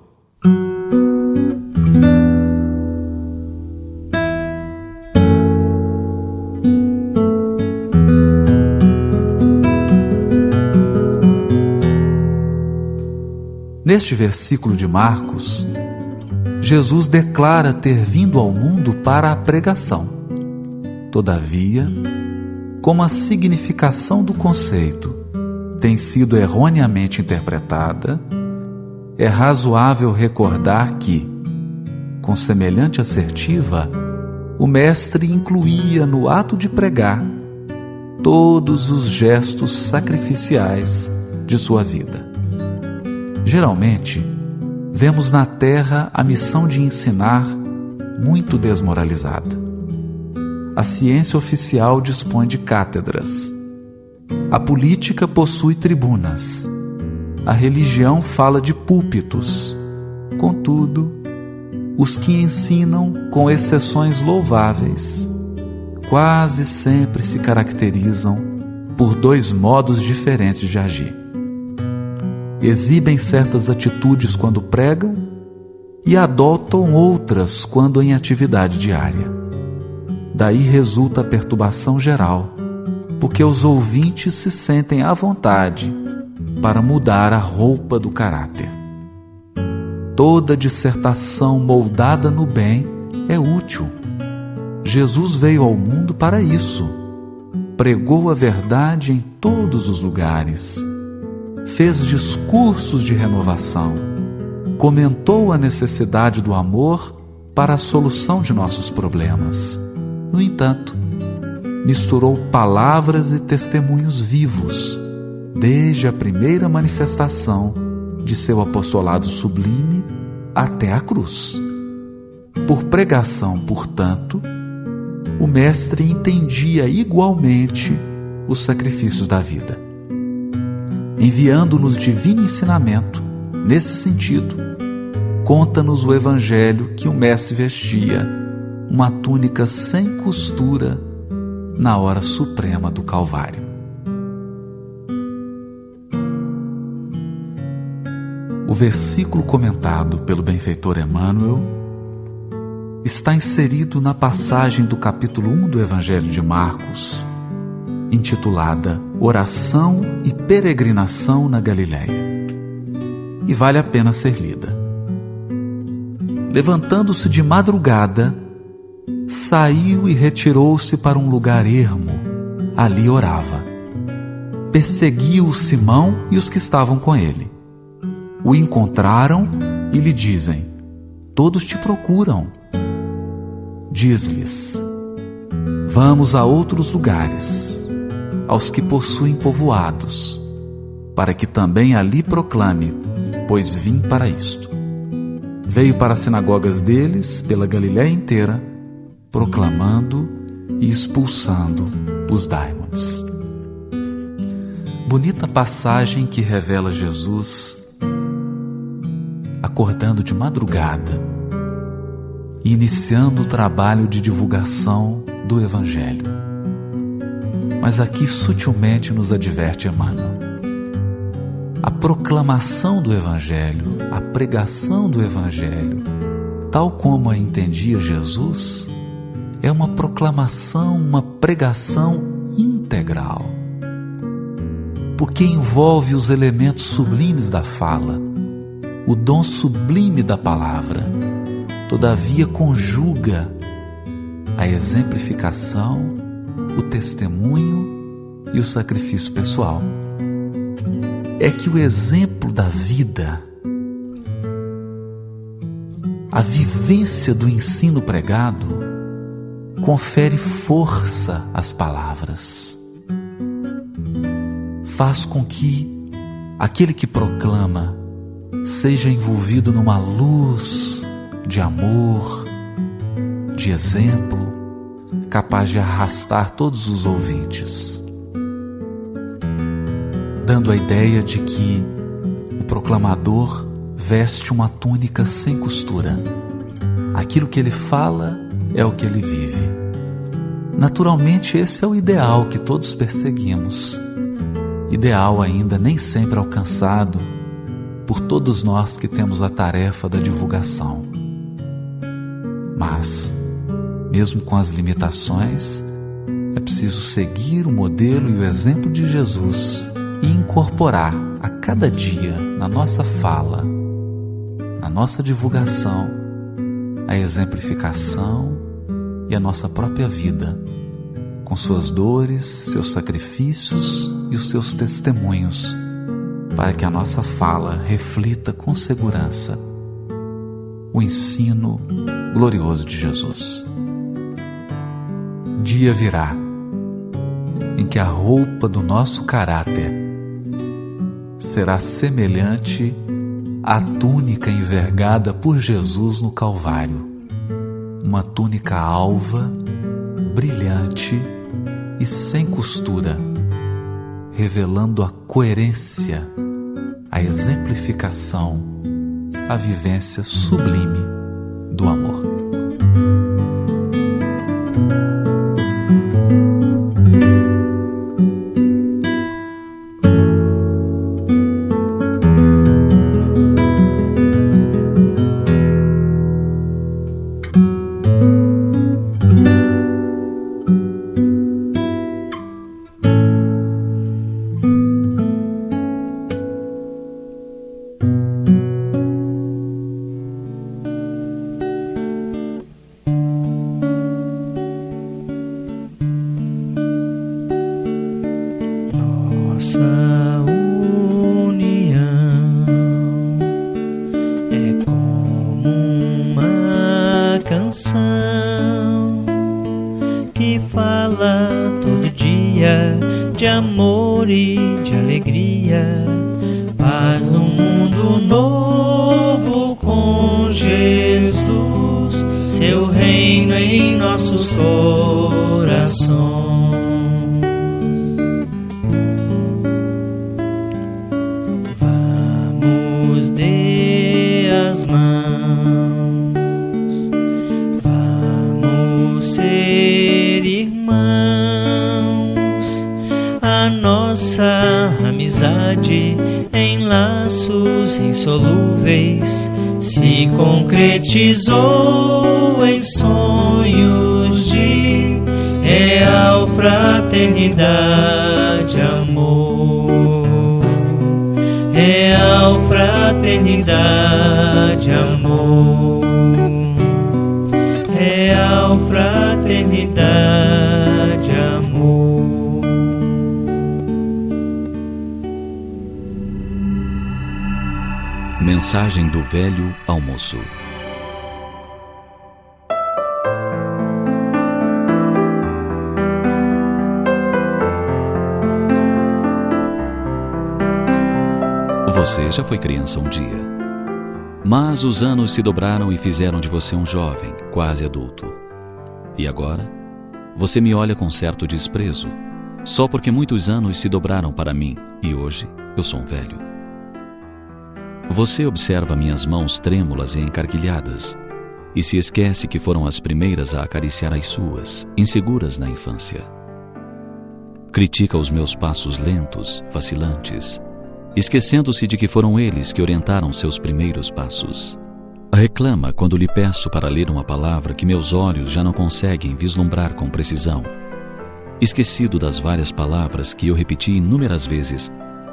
Neste versículo de Marcos, Jesus declara ter vindo ao mundo para a pregação. Todavia, como a significação do conceito tem sido erroneamente interpretada, é razoável recordar que, com semelhante assertiva, o mestre incluía no ato de pregar todos os gestos sacrificiais de sua vida. Geralmente, vemos na Terra a missão de ensinar muito desmoralizada. A ciência oficial dispõe de cátedras. A política possui tribunas. A religião fala de púlpitos. Contudo, os que ensinam, com exceções louváveis, quase sempre se caracterizam por dois modos diferentes de agir. Exibem certas atitudes quando pregam e adotam outras quando em atividade diária. Daí resulta a perturbação geral, porque os ouvintes se sentem à vontade para mudar a roupa do caráter. Toda dissertação moldada no bem é útil. Jesus veio ao mundo para isso. Pregou a verdade em todos os lugares. Fez discursos de renovação. Comentou a necessidade do amor para a solução de nossos problemas. No entanto, misturou palavras e testemunhos vivos, desde a primeira manifestação de seu apostolado sublime até a cruz. Por pregação, portanto, o Mestre entendia igualmente os sacrifícios da vida. Enviando-nos divino ensinamento, nesse sentido, conta-nos o Evangelho que o Mestre vestia uma túnica sem costura na hora suprema do Calvário. O versículo comentado pelo benfeitor Emmanuel está inserido na passagem do capítulo 1 do Evangelho de Marcos, intitulada Oração e Peregrinação na Galiléia, e vale a pena ser lida. Levantando-se de madrugada, saiu e retirou-se para um lugar ermo. Ali orava. Perseguiu Simão e os que estavam com ele. O encontraram e lhe dizem: todos te procuram. Diz-lhes: vamos a outros lugares, aos que possuem povoados, para que também ali proclame, pois vim para isto. Veio para as sinagogas deles, pela Galiléia inteira, proclamando e expulsando os daimons. Bonita passagem que revela Jesus acordando de madrugada e iniciando o trabalho de divulgação do Evangelho. Mas aqui sutilmente nos adverte Emmanuel: a proclamação do Evangelho, a pregação do Evangelho, tal como a entendia Jesus, é uma proclamação, uma pregação integral, porque envolve os elementos sublimes da fala, o dom sublime da palavra, todavia conjuga a exemplificação, o testemunho e o sacrifício pessoal. É que o exemplo da vida, a vivência do ensino pregado, confere força às palavras. Faz com que aquele que proclama seja envolvido numa luz de amor, de exemplo, capaz de arrastar todos os ouvintes, dando a ideia de que o proclamador veste uma túnica sem costura. Aquilo que ele fala é o que ele vive. Naturalmente, esse é o ideal que todos perseguimos. Ideal ainda nem sempre alcançado por todos nós que temos a tarefa da divulgação. Mas, mesmo com as limitações, é preciso seguir o modelo e o exemplo de Jesus e incorporar a cada dia na nossa fala, na nossa divulgação, a exemplificação e a nossa própria vida, com suas dores, seus sacrifícios e os seus testemunhos, para que a nossa fala reflita com segurança o ensino glorioso de Jesus. Dia virá em que a roupa do nosso caráter será semelhante à túnica envergada por Jesus no Calvário, uma túnica alva, brilhante e sem costura, revelando a coerência, a exemplificação, a vivência sublime do amor. Se concretizou em sonhos de real fraternidade, amor, real fraternidade, amor, real fraternidade, amor. Mensagem do velho ao moço. Você já foi criança um dia, mas os anos se dobraram e fizeram de você um jovem, quase adulto. E agora, você me olha com certo desprezo, só porque muitos anos se dobraram para mim e hoje eu sou um velho. Você observa minhas mãos trêmulas e encarquilhadas e se esquece que foram as primeiras a acariciar as suas, inseguras na infância. Critica os meus passos lentos, vacilantes, esquecendo-se de que foram eles que orientaram seus primeiros passos. Reclama quando lhe peço para ler uma palavra que meus olhos já não conseguem vislumbrar com precisão, esquecido das várias palavras que eu repeti inúmeras vezes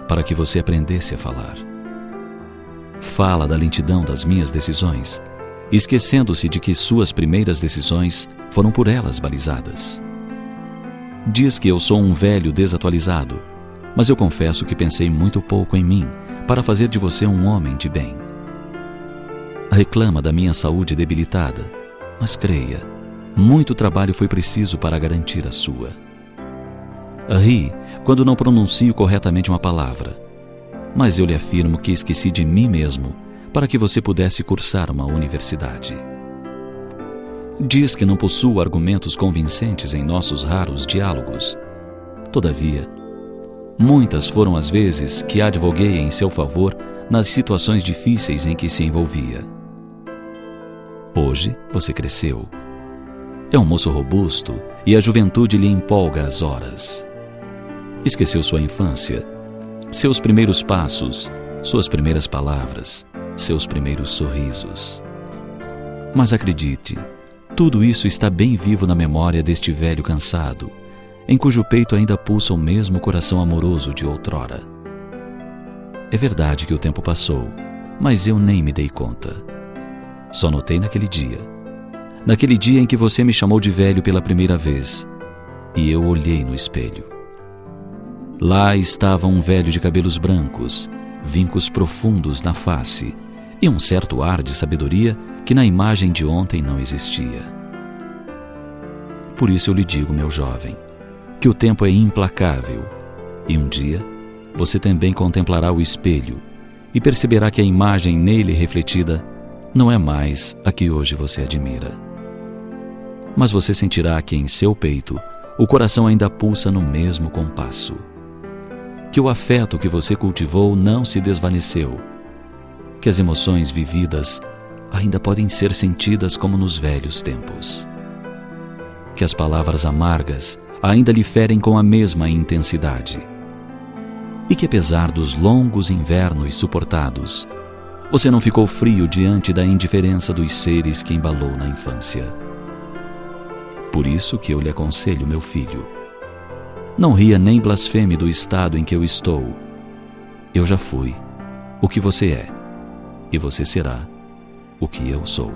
para que você aprendesse a falar. Fala da lentidão das minhas decisões, esquecendo-se de que suas primeiras decisões foram por elas balizadas. Diz que eu sou um velho desatualizado, mas eu confesso que pensei muito pouco em mim para fazer de você um homem de bem. Reclama da minha saúde debilitada, mas creia, muito trabalho foi preciso para garantir a sua. Ri quando não pronuncio corretamente uma palavra, mas eu lhe afirmo que esqueci de mim mesmo para que você pudesse cursar uma universidade. Diz que não possuo argumentos convincentes em nossos raros diálogos. Todavia, muitas foram as vezes que advoguei em seu favor nas situações difíceis em que se envolvia. Hoje você cresceu. É um moço robusto e a juventude lhe empolga as horas. Esqueceu sua infância, seus primeiros passos, suas primeiras palavras, seus primeiros sorrisos. Mas acredite, tudo isso está bem vivo na memória deste velho cansado, em cujo peito ainda pulsa o mesmo coração amoroso de outrora. É verdade que o tempo passou, mas eu nem me dei conta. Só notei naquele dia em que você me chamou de velho pela primeira vez, e eu olhei no espelho. Lá estava um velho de cabelos brancos, vincos profundos na face e um certo ar de sabedoria que na imagem de ontem não existia. Por isso eu lhe digo, meu jovem, que o tempo é implacável e um dia você também contemplará o espelho e perceberá que a imagem nele refletida não é mais a que hoje você admira. Mas você sentirá que em seu peito o coração ainda pulsa no mesmo compasso, que o afeto que você cultivou não se desvaneceu, que as emoções vividas ainda podem ser sentidas como nos velhos tempos, que as palavras amargas ainda lhe ferem com a mesma intensidade, e que apesar dos longos invernos suportados, você não ficou frio diante da indiferença dos seres que embalou na infância. Por isso que eu lhe aconselho, meu filho, não ria nem blasfeme do estado em que eu estou. Eu já fui o que você é, e você será o que eu sou.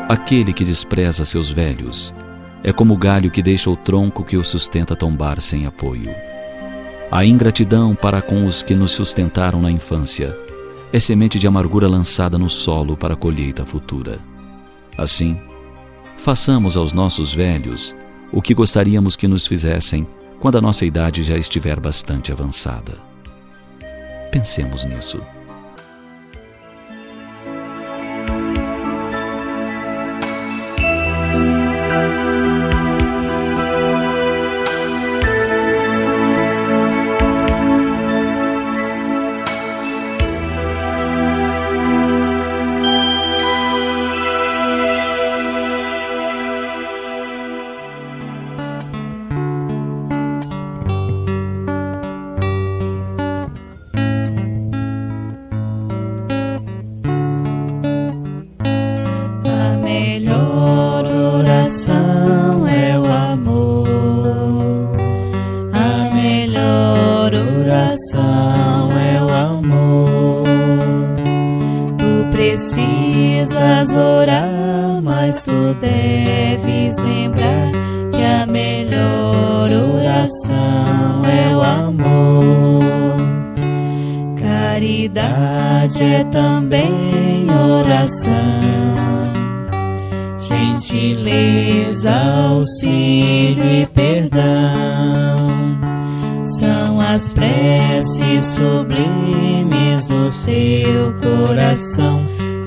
Aquele que despreza seus velhos é como o galho que deixa o tronco que o sustenta tombar sem apoio. A ingratidão para com os que nos sustentaram na infância é semente de amargura lançada no solo para a colheita futura. Assim, façamos aos nossos velhos o que gostaríamos que nos fizessem quando a nossa idade já estiver bastante avançada. Pensemos nisso.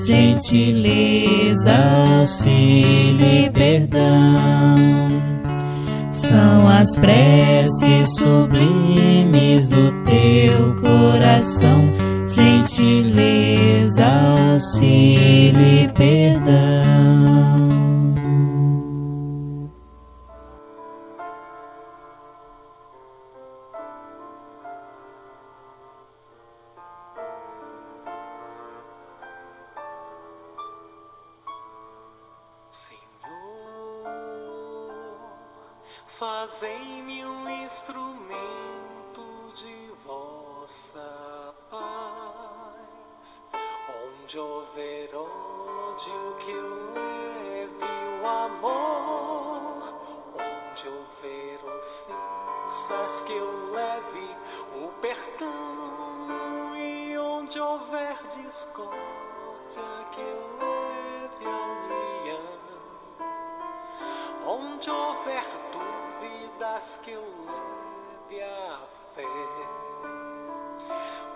Gentileza, auxílio e perdão são as preces sublimes do teu coração. Gentileza, auxílio e perdão. Fazei-me um instrumento de vossa paz, onde houver ódio que eu leve o amor, onde houver ofensas que eu leve o perdão, e onde houver discórdia que eu leve a união, onde houver dúvidas que eu leve a fé,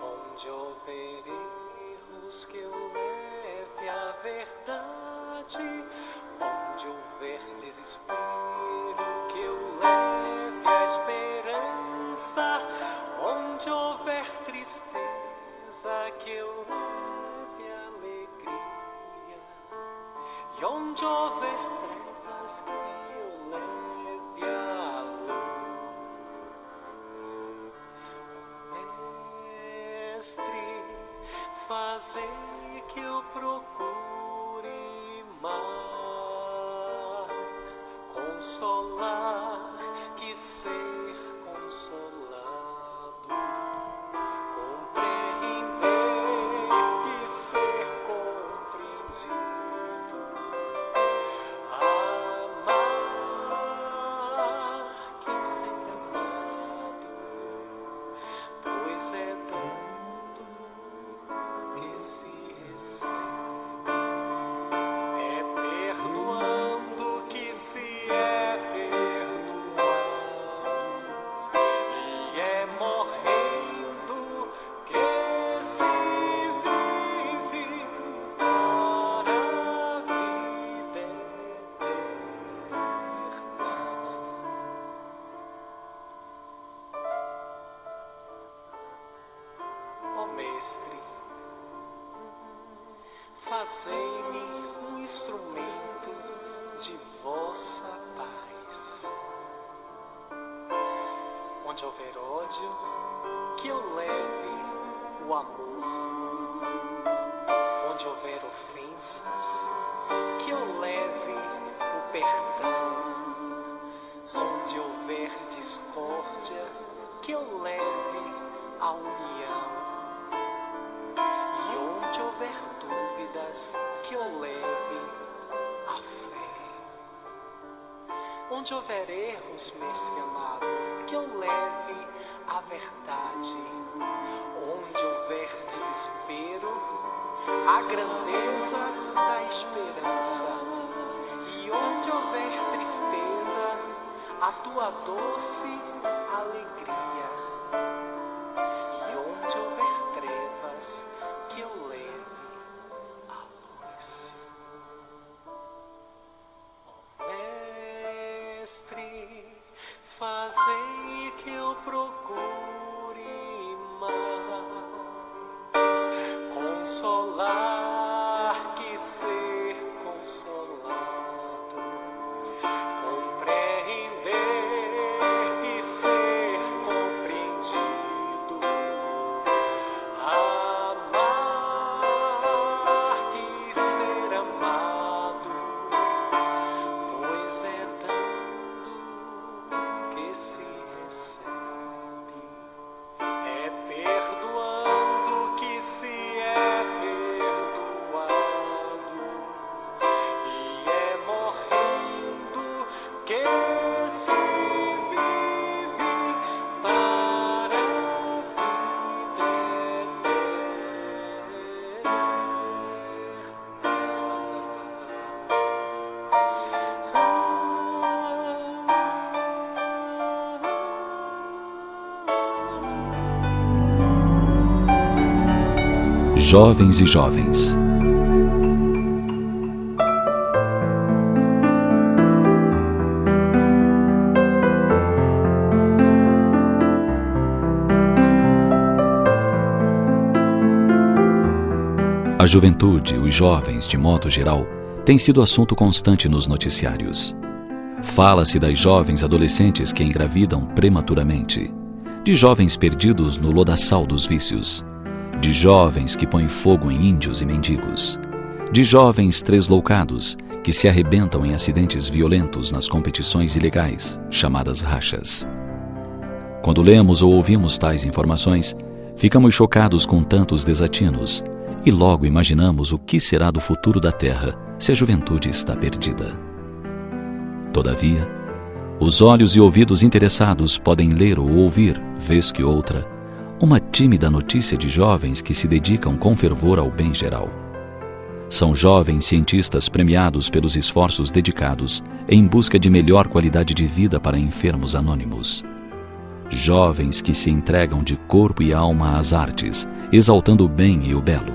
onde houver erros que eu leve a verdade, onde houver desespero que eu leve a esperança, onde houver tristeza que eu leve a alegria, e onde houver trevas que eu leve a fazer que eu procure mais consolar que ser consolado, compreender que ser compreendido, amar fazei-me um instrumento de vossa paz. Onde houver ódio, que eu leve o amor. Onde houver ofensas, que eu leve o perdão. Onde houver discórdia, que eu leve a união. E onde houver dúvidas, que eu leve a fé. Onde houver erros, mestre amado, que eu leve a verdade. Onde houver desespero, a grandeza da esperança. E onde houver tristeza, a tua doce alegria. E onde houver trevas, que eu leve a luz. Ó Mestre, fazei que eu procure mais consolar que ser consolado, compreender e ser compreendido, amar que ser amado, pois é dando que se recebe, é perdoando que se é perdoado, e é morrendo que se vive para a Jovens e jovens. A juventude, os jovens, de modo geral, tem sido assunto constante nos noticiários. Fala-se das jovens adolescentes que engravidam prematuramente, de jovens perdidos no lodaçal dos vícios, de jovens que põem fogo em índios e mendigos, de jovens tresloucados que se arrebentam em acidentes violentos nas competições ilegais, chamadas rachas. Quando lemos ou ouvimos tais informações, ficamos chocados com tantos desatinos e logo imaginamos o que será do futuro da Terra se a juventude está perdida. Todavia, os olhos e ouvidos interessados podem ler ou ouvir, vez que outra, uma tímida notícia de jovens que se dedicam com fervor ao bem geral. São jovens cientistas premiados pelos esforços dedicados em busca de melhor qualidade de vida para enfermos anônimos. Jovens que se entregam de corpo e alma às artes, exaltando o bem e o belo.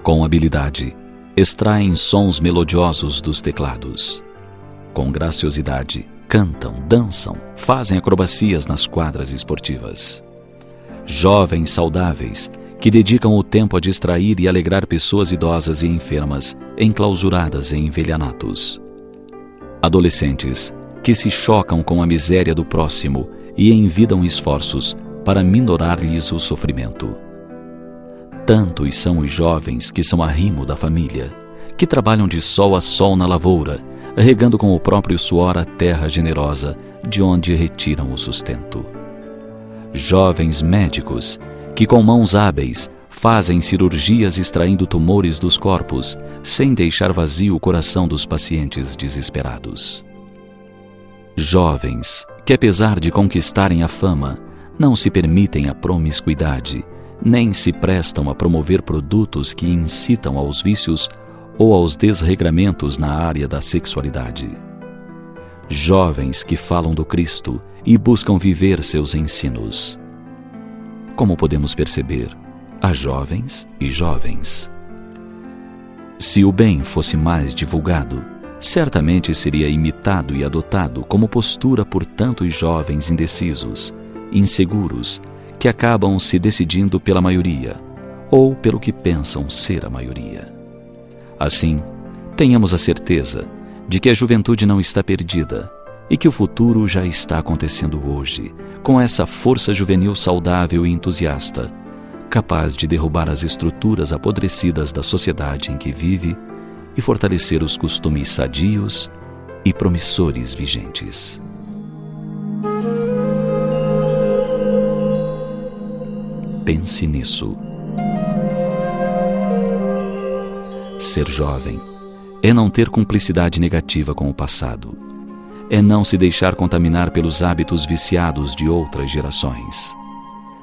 Com habilidade, extraem sons melodiosos dos teclados. Com graciosidade, cantam, dançam, fazem acrobacias nas quadras esportivas. Jovens saudáveis que dedicam o tempo a distrair e alegrar pessoas idosas e enfermas enclausuradas em envelhanatos. Adolescentes que se chocam com a miséria do próximo e envidam esforços para minorar-lhes o sofrimento. Tantos são os jovens que são arrimo da família, que trabalham de sol a sol na lavoura, regando com o próprio suor a terra generosa de onde retiram o sustento. Jovens médicos que com mãos hábeis fazem cirurgias extraindo tumores dos corpos sem deixar vazio o coração dos pacientes desesperados. Jovens que, apesar de conquistarem a fama, não se permitem a promiscuidade, nem se prestam a promover produtos que incitam aos vícios ou aos desregramentos na área da sexualidade. Jovens que falam do Cristo e buscam viver seus ensinos. Como podemos perceber, há jovens e jovens. Se o bem fosse mais divulgado, certamente seria imitado e adotado como postura por tantos jovens indecisos, inseguros, que acabam se decidindo pela maioria, ou pelo que pensam ser a maioria. Assim, tenhamos a certeza de que a juventude não está perdida e que o futuro já está acontecendo hoje, com essa força juvenil saudável e entusiasta, capaz de derrubar as estruturas apodrecidas da sociedade em que vive e fortalecer os costumes sadios e promissores vigentes. Pense nisso. Ser jovem é não ter cumplicidade negativa com o passado. É não se deixar contaminar pelos hábitos viciados de outras gerações.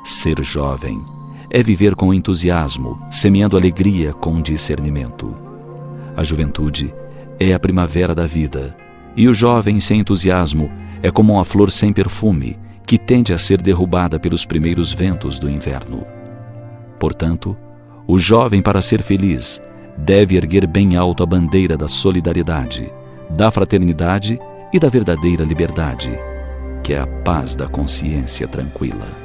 Ser jovem é viver com entusiasmo, semeando alegria com discernimento. A juventude é a primavera da vida, e o jovem sem entusiasmo é como uma flor sem perfume, que tende a ser derrubada pelos primeiros ventos do inverno. Portanto, o jovem, para ser feliz, deve erguer bem alto a bandeira da solidariedade, da fraternidade e da verdadeira liberdade, que é a paz da consciência tranquila.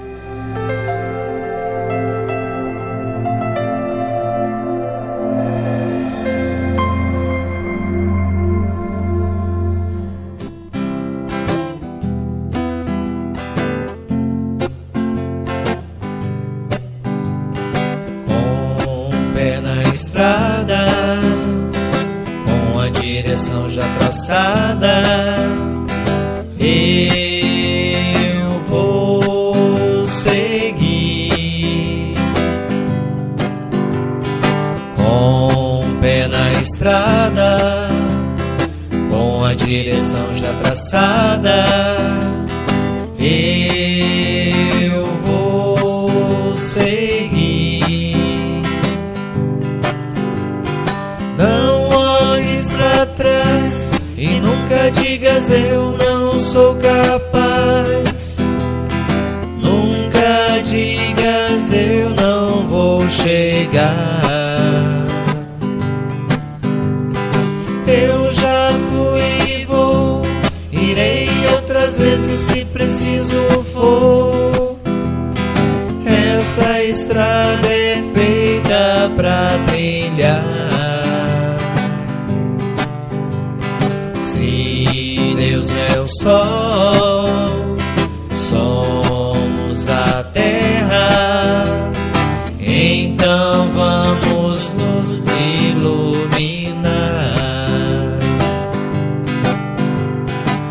Estrada, com a direção já traçada, eu vou seguir. Com o pé na estrada, com a direção já traçada, eu vou seguir. Não olhes pra trás e nunca digas eu não sou capaz. Nunca digas eu não vou chegar. Eu já fui e vou, irei outras vezes se preciso for. Essa estrada é feita pra trilhar. Se Deus é o sol, somos a terra, então vamos nos iluminar.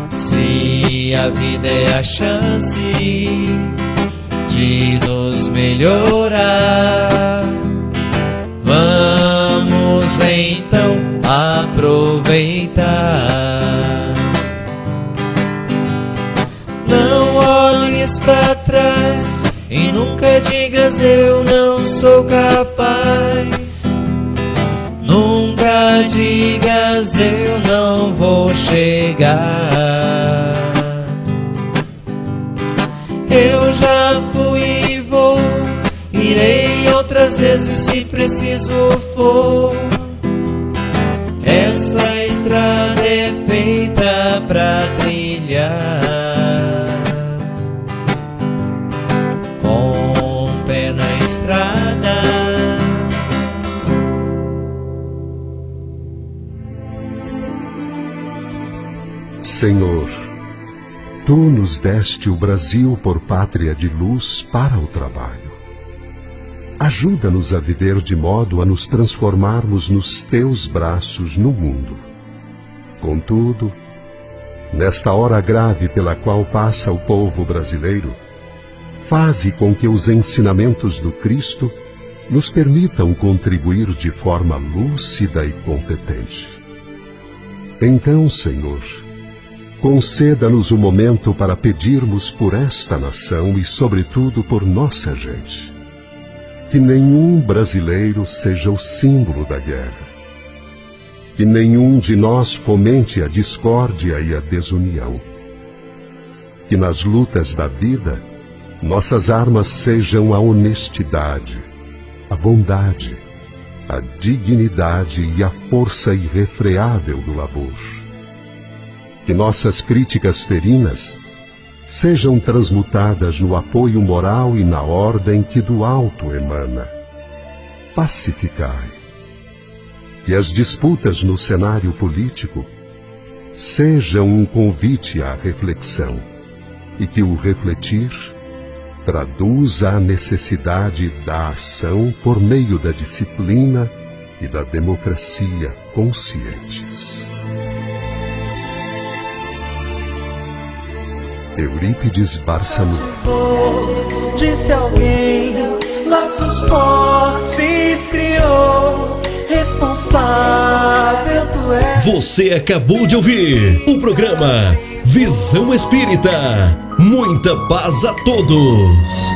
Se a vida é a chance de nos melhorar, vamos então aproveitar. Não olhes para trás e nunca digas eu não sou capaz. Nunca digas eu não vou chegar. Eu já fui e vou, irei outras vezes se preciso for. Essa estrada é feita pra trilhar. Com o pé na estrada. Senhor, Tu nos deste o Brasil por pátria de luz para o trabalho. Ajuda-nos a viver de modo a nos transformarmos nos Teus braços no mundo. Contudo, nesta hora grave pela qual passa o povo brasileiro, faze com que os ensinamentos do Cristo nos permitam contribuir de forma lúcida e competente. Então, Senhor, conceda-nos um momento para pedirmos por esta nação e, sobretudo, por nossa gente. Que nenhum brasileiro seja o símbolo da guerra. Que nenhum de nós fomente a discórdia e a desunião. Que nas lutas da vida, nossas armas sejam a honestidade, a bondade, a dignidade e a força irrefreável do labor. Que nossas críticas ferinas sejam transmutadas no apoio moral e na ordem que do alto emana. Pacificai. que as disputas no cenário político sejam um convite à reflexão e que o refletir traduza a necessidade da ação por meio da disciplina e da democracia conscientes. Eurípides Barçanufo. Disse alguém, laços fortes criou, responsável tu és. Você acabou de ouvir o programa Visão Espírita. Muita paz a todos.